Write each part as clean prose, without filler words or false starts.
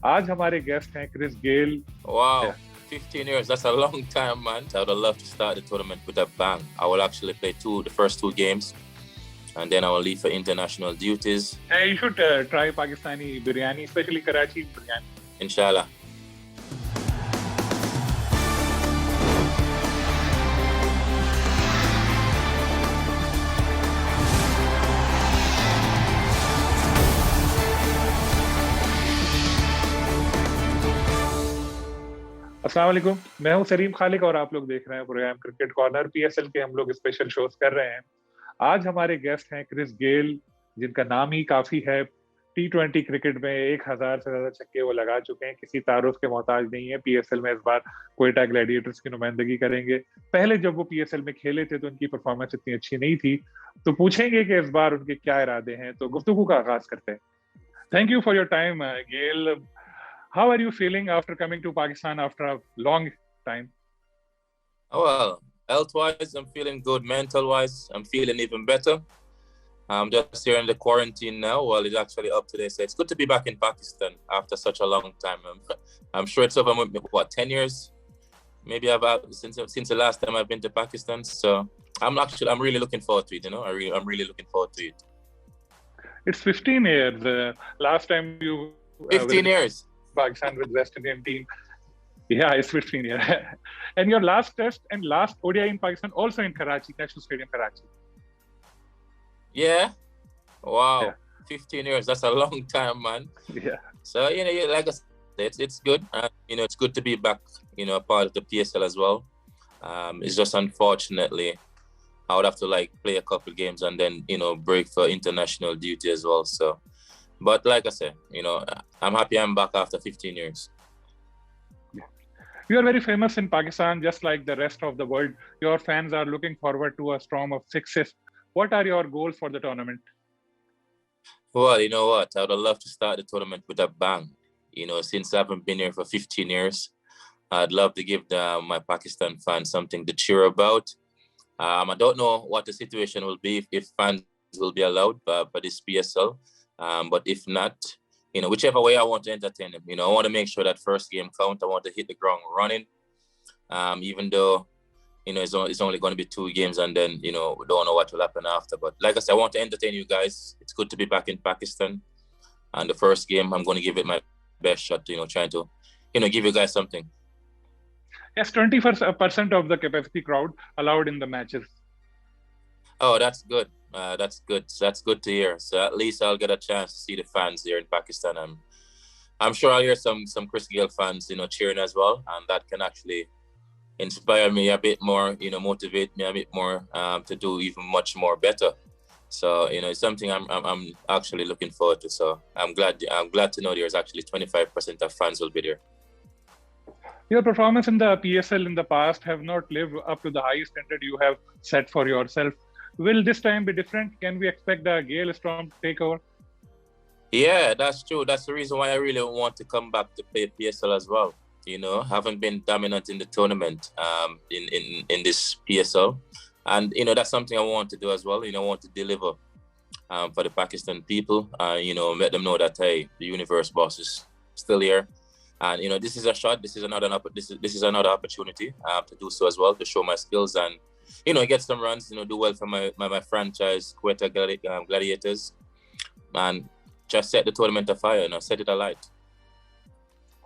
आज हमारे गेस्ट हैं Chris Gayle. Wow, 15 years, that's a long time, man. I would have loved to start the tournament with a bang. I will actually play the first two games, and then I will leave for international duties. Hey, you should try Pakistani biryani, especially Karachi biryani. Inshallah. अस्सलाम वालेकुम, मैं हूं सलीम खालिक और आप लोग देख रहे हैं प्रोग्राम क्रिकेट कॉर्नर। पीएसएल के हम लोग स्पेशल शोज कर रहे हैं। आज हमारे गेस्ट हैं क्रिस गेल, जिनका नाम ही काफी है। टी20 क्रिकेट में 1000 से ज्यादा छक्के वो लगा चुके हैं, किसी तारुफ के मोहताज नहीं है। पीएसएल में इस बार क्वेटा ग्लैडिएटर्स की नुमाइंदगी करेंगे। पहले जब वो पीएसएल में खेले थे तो उनकी परफॉर्मेंस इतनी अच्छी नहीं थी, तो पूछेंगे कि इस बार उनके क्या इरादे हैं। तो गुफ्तगू का आगाज करते हैं। Thank you for your time Gayle. How are you feeling after coming to Pakistan after a long time? Well, health-wise, I'm feeling good. Mental-wise, I'm feeling even better. I'm just here in the quarantine now. Well, it's actually up today, so it's good to be back in Pakistan after such a long time. I'm sure it's over, 10 years? Maybe about since the last time I've been to Pakistan. So I'm really looking forward to it. I'm really looking forward to it. It's 15 years. Last time you 15 years. Pakistan with West Indian team. Yeah, it's 15 years. And your last test and last ODI in Pakistan also in Karachi, National Stadium, Karachi. Yeah. Wow. Yeah. 15 years. That's a long time, man. Yeah. So, like I said, it's good. It's good to be back, a part of the PSL as well. It's just unfortunately, I would have to play a couple games and then, break for international duty as well. So, but like I said, I'm happy I'm back after 15 years. Yeah. You are very famous in Pakistan, just like the rest of the world. Your fans are looking forward to a storm of sixes. What are your goals for the tournament? Well, you know what? I would have loved to start the tournament with a bang. Since I haven't been here for 15 years, I'd love to give my Pakistan fans something to cheer about. I don't know what the situation will be if fans will be allowed for this PSL. But if not, whichever way I want to entertain them, I want to make sure that first game count. I want to hit the ground running, even though, it's only going to be 2 games and then, we don't know what will happen after. But like I said, I want to entertain you guys. It's good to be back in Pakistan. And the first game, I'm going to give it my best shot, trying to, give you guys something. Yes, 20% of the capacity crowd allowed in the matches. Oh, that's good. That's good. That's good to hear. So at least I'll get a chance to see the fans here in Pakistan. I'm sure I'll hear some Chris Gayle fans, cheering as well, and that can actually inspire me a bit more, motivate me a bit more to do even much more better. So it's something I'm actually looking forward to. So I'm glad to know there's actually 25% of fans will be there. Your performance in the PSL in the past have not lived up to the high standard you have set for yourself. Will this time be different? Can we expect the Gayle Storm to take over? Yeah, that's true. That's the reason why I really want to come back to play PSL as well. Haven't been dominant in the tournament in this PSL. And, that's something I want to do as well. I want to deliver for the Pakistan people. Let them know that, hey, the universe boss is still here. And, this is a shot. This is another opportunity to do so as well, to show my skills and, get some runs, do well for my franchise, Quetta Gladiators, and just set the tournament afire, set it alight.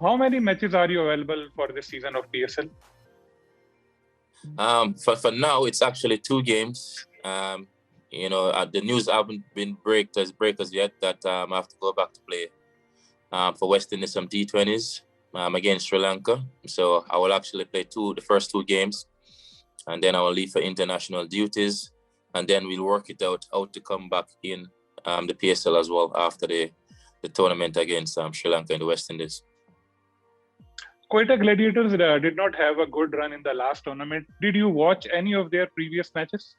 How many matches are you available for this season of PSL? For now, it's actually 2 games. The news haven't been breakers yet that I have to go back to play for West Indies some T20s against Sri Lanka. So I will actually play the first 2 games. And then I will leave for international duties. And then we'll work it out how to come back in the PSL as well after the tournament against Sri Lanka in the West Indies. Quetta Gladiators did not have a good run in the last tournament. Did you watch any of their previous matches?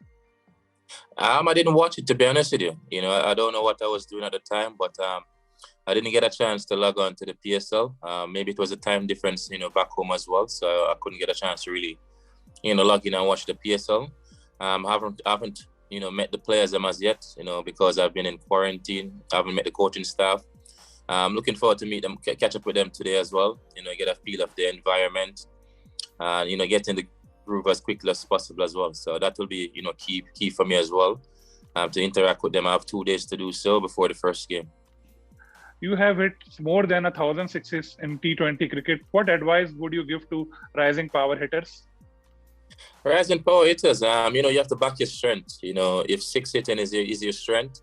I didn't watch it, to be honest with you. I don't know what I was doing at the time, but I didn't get a chance to log on to the PSL. Maybe it was a time difference, back home as well. So I couldn't get a chance to really, log in and watch the PSL. I haven't, met the players as yet, because I've been in quarantine. I haven't met the coaching staff. I'm looking forward to meet them, catch up with them today as well. Get a feel of the environment, and get in the groove as quickly as possible as well. So that will be key for me as well. To interact with them. I have 2 days to do so before the first game. You have hit more than 1,000 sixes in T20 cricket. What advice would you give to rising power hitters? Rising power hitters, you have to back your strength. If six hitting is your strength,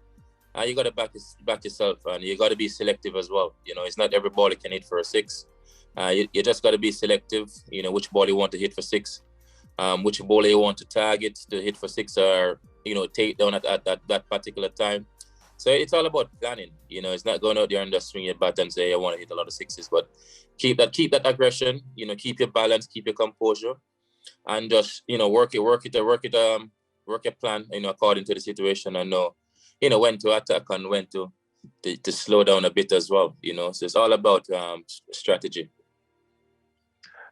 you got to back yourself, and you got to be selective as well. It's not every ball you can hit for a six. You just got to be selective. Which ball you want to hit for six, which ball you want to target to hit for six, or take down at that particular time. So it's all about planning. It's not going out there and just swing your bat and say I want to hit a lot of sixes, but keep that aggression. Keep your balance, keep your composure, and just work your plan. According to the situation, and know when to attack and when to slow down a bit as well. So it's all about strategy.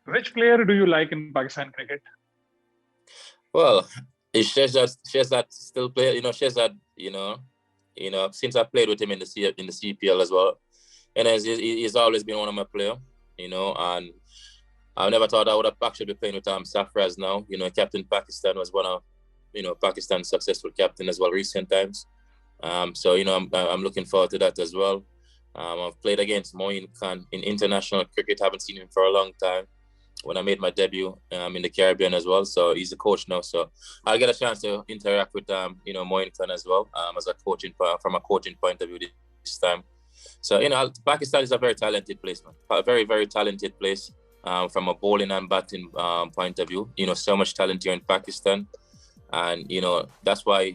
Which player do you like in Pakistan cricket? Well, it's Shehzad still play. Shehzad. Since I played with him in the CPL as well, and he's always been one of my players. And I never thought I would have actually be playing with Safraz now. Captain Pakistan was one of Pakistan's successful captain as well recent times. So I'm looking forward to that as well. I've played against Moin Khan in international cricket. Haven't seen him for a long time. When I made my debut in the Caribbean as well, so he's a coach now. So I'll get a chance to interact with Moin Khan as well as a from a coaching point of view this time. So Pakistan is a very talented place, man. A very, very talented place from a bowling and batting point of view. So much talent here in Pakistan, and that's why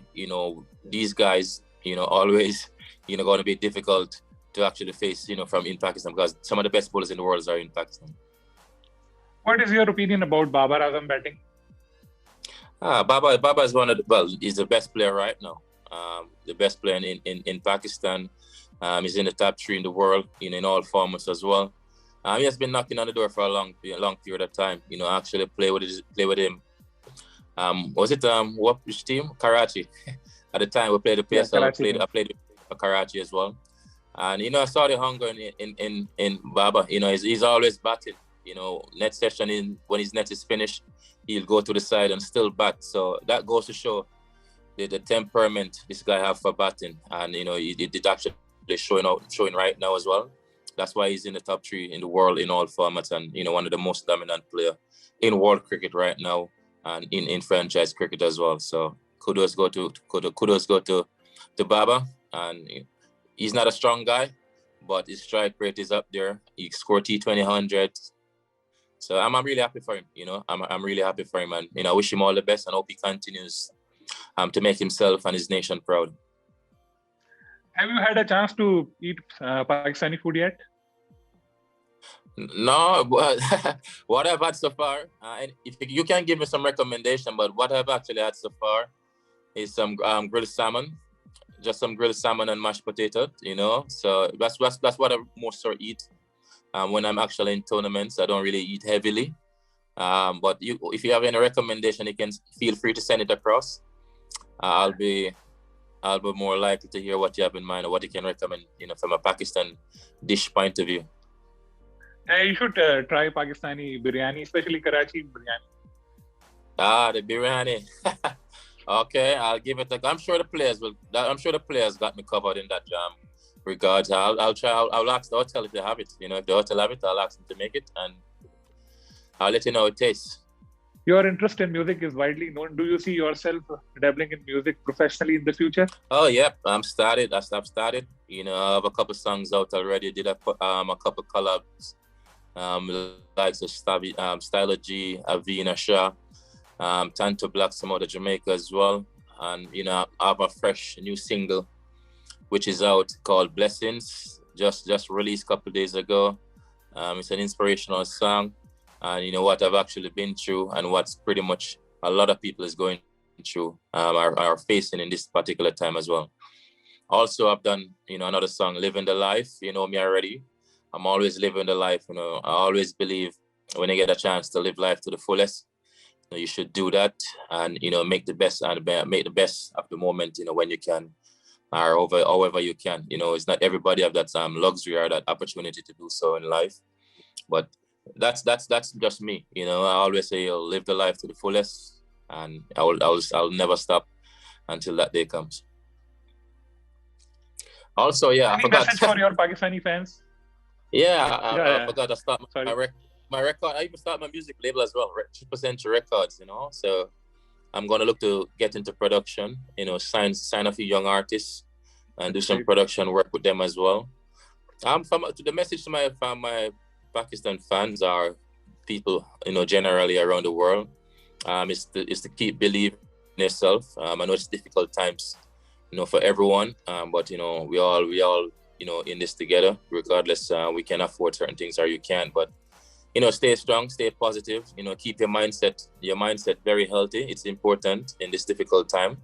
these guys always going to be difficult to actually face from in Pakistan, because some of the best bowlers in the world are in Pakistan. What is your opinion about Babar Azam batting? Babar is he's the best player right now. The best player in Pakistan. He's in the top 3 in the world, in all formats as well. He has been knocking on the door for a long period of time. Actually play with him. Was it which team? Karachi. At the time we played the PSL. I played with Karachi as well. And I saw the hunger in Babar. He's always batting. Net session when his net is finished, he'll go to the side and still bat. So that goes to show the temperament this guy have for batting, and it actually showing right now as well. That's why he's in the top 3 in the world in all formats, and one of the most dominant player in world cricket right now, and in franchise cricket as well. So kudos go to Babar, and he's not a strong guy, but his strike rate is up there. He scored T20 100. So I'm really happy for him. I'm really happy for him, and I wish him all the best, and hope he continues to make himself and his nation proud. Have you had a chance to eat Pakistani food yet? No, but what I've had so far, and if you can give me some recommendation, but what I've actually had so far is some grilled salmon, just some grilled salmon and mashed potato. So that's what I most eat. When I'm actually in tournaments, I don't really eat heavily. But if you have any recommendation, you can feel free to send it across. I'll be more likely to hear what you have in mind or what you can recommend, from a Pakistan dish point of view. You should try Pakistani biryani, especially Karachi biryani. The biryani. Okay, I'll give it. I'm sure the players got me covered in that regards. I'll try. I'll ask the hotel if they have it. If the hotel have it, I'll ask them to make it, and I'll let you know how it tastes. Your interest in music is widely known. Do you see yourself dabbling in music professionally in the future? Oh, yeah. I've started. I started. I have a couple songs out already. Did a couple collabs, like Styler G, Avina Shah, Tanto Black, some of the Jamaica as well. And, I have a fresh new single, which is out, called Blessings. Just released a couple days ago. It's an inspirational song. And what I've actually been through, and what's pretty much a lot of people is going through, are facing in this particular time as well. Also, I've done, another song, Living the Life. You know me already. I'm always living the life. I always believe when you get a chance to live life to the fullest, you should do that, and make the best of the moment. When you can, or however you can. You know, it's not everybody have that luxury or that opportunity to do so in life. But that's just me. You know, I always say you'll live the life to the fullest, and I'll never stop until that day comes. Also, yeah, Any I forgot. message for your Pakistani fans? I forgot to start my record. I even start my music label as well, Triple Century Records. You know, so I'm gonna look to get into production. You know, sign a few young artists and do some production work with them as well. The message to my Pakistan fans are people, you know, generally around the world, is to keep believing in yourself. I know it's difficult times, you know, for everyone, but you know, we all, you know, in this together. Regardless, we can afford certain things or you can't, but you know, stay strong, stay positive. You know, keep your mindset very healthy. It's important in this difficult time,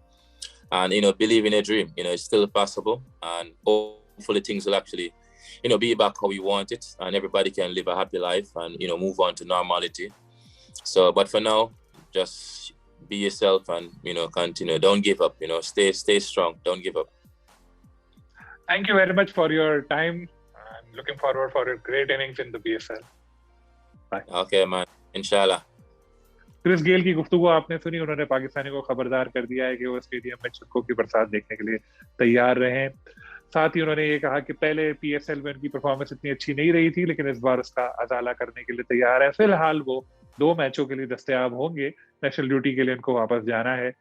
and you know, believe in a dream. You know, it's still possible, and hopefully things will actually, you know, be back how we want it, and everybody can live a happy life and, you know, move on to normality. So, but for now, just be yourself and, you know, continue. Don't give up. You know, stay strong. Don't give up. Thank you very much for your time. I'm looking forward for a great innings in the PSL. Bye. Okay, man. Inshallah. Chris Gayle की गुफ्तगू आपने सुनी। उन्होंने पाकिस्तानी को खबरदार कर दिया है कि वो स्टेडियम में छक्कों की बरसात देखने के लिए तैयार रहें। साथ ही उन्होंने ये कहा कि पहले पीएसएल में उनकी परफॉर्मेंस इतनी अच्छी नहीं रही थी, लेकिन इस बार उसका अजाला करने के लिए तैयार है। फिलहाल वो 2 मैचों के लिए दस्तयाब होंगे। नेशनल ड्यूटी के लिए उनको वापस जाना है,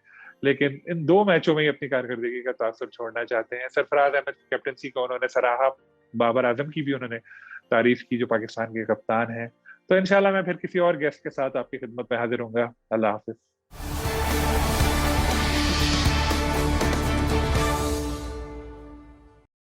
लेकिन इन 2 मैचों में ही अपनी कारकर्दगी का तासुर छोड़ना चाहते हैं। सरफराज अहमद की कैप्टनसी को उन्होंने सराहा। बाबर आजम की भी उन्होंने तारीफ की, जो पाकिस्तान के कप्तान हैं। तो इंशाल्लाह मैं फिर किसी और गेस्ट के साथ आपकी खिदमत में हाजिर होऊंगा। अल्लाह हाफिज।